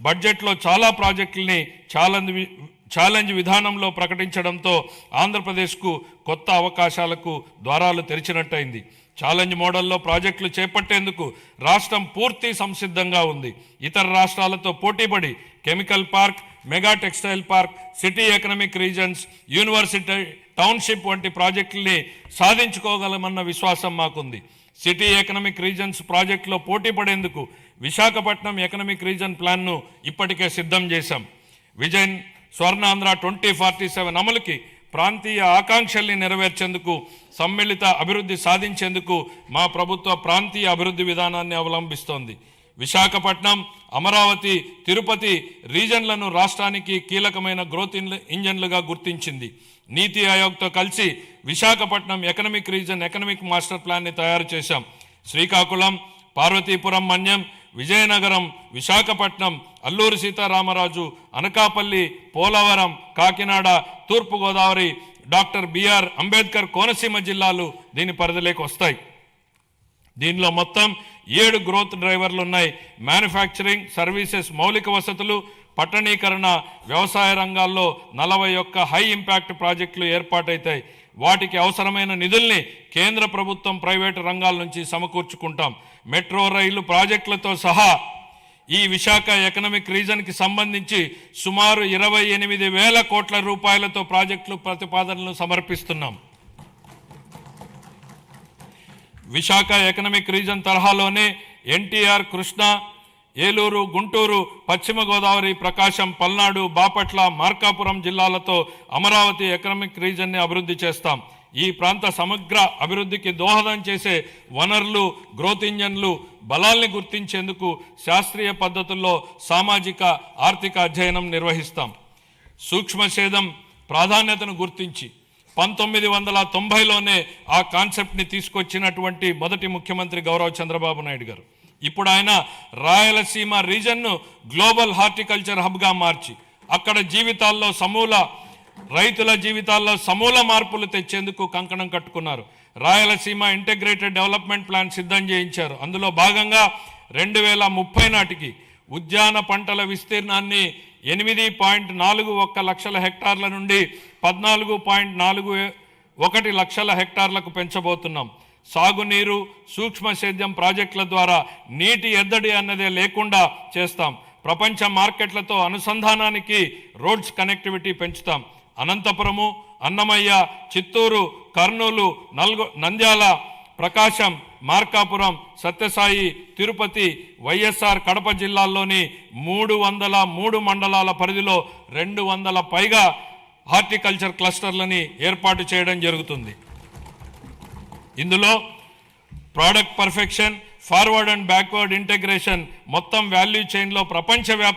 బడ్జెట్లో చాలా ప్రాజెక్టుల్ని ఛాలెంజ్ విధానంలో ప్రకటించడంతో ఆంధ్రప్రదేశ్కు కొత్త అవకాశాలకు ద్వారాలు తెరిచినట్టయింది. ఛాలెంజ్ మోడల్లో ప్రాజెక్టులు చేపట్టేందుకు రాష్ట్రం పూర్తి సంసిద్ధంగా ఉంది. ఇతర రాష్ట్రాలతో పోటీపడి chemical park, mega textile park, city economic reasons, university township వంటి ప్రాజెక్టుల్ని సాధించుకోగలమన్న విశ్వాసం మాకుంది. సిటీ ఎకనామిక్ రీజన్స్ ప్రాజెక్టులో పోటీ పడేందుకు విశాఖపట్నం ఎకనామిక్ రీజన్ ప్లాన్ను ఇప్పటికే సిద్ధం చేశాం. విజన్ స్వర్ణాంధ్ర 2047 అమలుకి ప్రాంతీయ ఆకాంక్షల్ని నెరవేర్చేందుకు, సమ్మిళిత అభివృద్ధి సాధించేందుకు మా ప్రభుత్వ ప్రాంతీయ అభివృద్ధి విధానాన్ని అవలంబిస్తోంది. విశాఖపట్నం, అమరావతి, తిరుపతి రీజన్లను రాష్ట్రానికి కీలకమైన గ్రోత్ ఇంజన్లుగా గుర్తించింది. నీతి ఆయోగ్తో కలిసి Visakhapatnam economic region economic master ప్లాన్ని తయారు చేశాం. శ్రీకాకుళం, పార్వతీపురం మన్యం, విజయనగరం, విశాఖపట్నం, అల్లూరి సీతారామరాజు, అనకాపల్లి, పోలవరం, కాకినాడ, తూర్పుగోదావరి, డాక్టర్ బిఆర్ అంబేద్కర్ కోనసీమ జిల్లాలు దీని పరిధిలోకి వస్తాయి. దీనిలో మొత్తం 7 గ్రోత్ డ్రైవర్లు ఉన్నాయి. మ్యానుఫ్యాక్చరింగ్, సర్వీసెస్, మౌలిక వసతులు, పట్టణీకరణ, వ్యవసాయ రంగాల్లో 41 హై ఇంపాక్ట్ ప్రాజెక్టులు ఏర్పాటవుతాయి. వాటికి అవసరమైన నిధుల్ని కేంద్ర ప్రభుత్వం, ప్రైవేటు రంగాల నుంచి సమకూర్చుకుంటాం. మెట్రో రైలు ప్రాజెక్టులతో సహా ఈ విశాఖ ఎకనామిక్ రీజన్కి సంబంధించి సుమారు 28,000 కోట్ల రూపాయలతో ప్రాజెక్టులు ప్రతిపాదనలు సమర్పిస్తున్నాం. విశాఖ ఎకనామిక్ రీజన్ తరహాలోనే ఎన్టీఆర్, కృష్ణా, ఏలూరు, గుంటూరు, పశ్చిమ గోదావరి, ప్రకాశం, పల్నాడు, బాపట్ల, మార్కాపురం జిల్లాలతో అమరావతి ఎకనామిక్ రీజన్ని అభివృద్ధి చేస్తాం. ఈ ప్రాంత సమగ్ర అభివృద్ధికి దోహదం చేసే వనరులు, గ్రోత్ ఇంజన్లు, బలాల్ని గుర్తించేందుకు శాస్త్రీయ పద్ధతుల్లో సామాజిక ఆర్థిక అధ్యయనం నిర్వహిస్తాం. సూక్ష్మ సేద్యం ప్రాధాన్యతను గుర్తించి 1990లోనే ఆ కాన్సెప్ట్ని తీసుకొచ్చినటువంటి మొదటి ముఖ్యమంత్రి గౌరవ చంద్రబాబు నాయుడు గారు. ఇప్పుడు ఆయన రాయలసీమ రీజన్ను గ్లోబల్ హార్టికల్చర్ హబ్గా మార్చి అక్కడ రైతుల జీవితాల్లో సమూల మార్పులు తెచ్చేందుకు కంకణం కట్టుకున్నారు. రాయలసీమ ఇంటిగ్రేటెడ్ డెవలప్మెంట్ ప్లాన్ సిద్ధం చేయించారు. అందులో భాగంగా 2030 నాటికి ఉద్యాన పంటల విస్తీర్ణాన్ని 8.41 లక్షల హెక్టార్ల నుండి 14.41 లక్షల హెక్టార్లకు పెంచబోతున్నాం. సాగునీరు, సూక్ష్మ సేద్యం ప్రాజెక్టుల ద్వారా నీటి ఎద్దడి అన్నదే లేకుండా చేస్తాం. ప్రపంచ మార్కెట్లతో అనుసంధానానికి రోడ్స్ కనెక్టివిటీ పెంచుతాం. అనంతపురము, అన్నమయ్య, చిత్తూరు, కర్నూలు, నంద్యాల, ప్రకాశం, మార్కాపురం, సత్యసాయి, తిరుపతి, వైఎస్ఆర్ కడప జిల్లాల్లోని 303 మండలాల పరిధిలో 200 పైగా హార్టికల్చర్ క్లస్టర్లని ఏర్పాటు చేయడం జరుగుతుంది. ఇందులో product perfection, forward and backward integration, మొత్తం వాల్యూ చైన్లో ప్రపంచవ్యాప్తంగా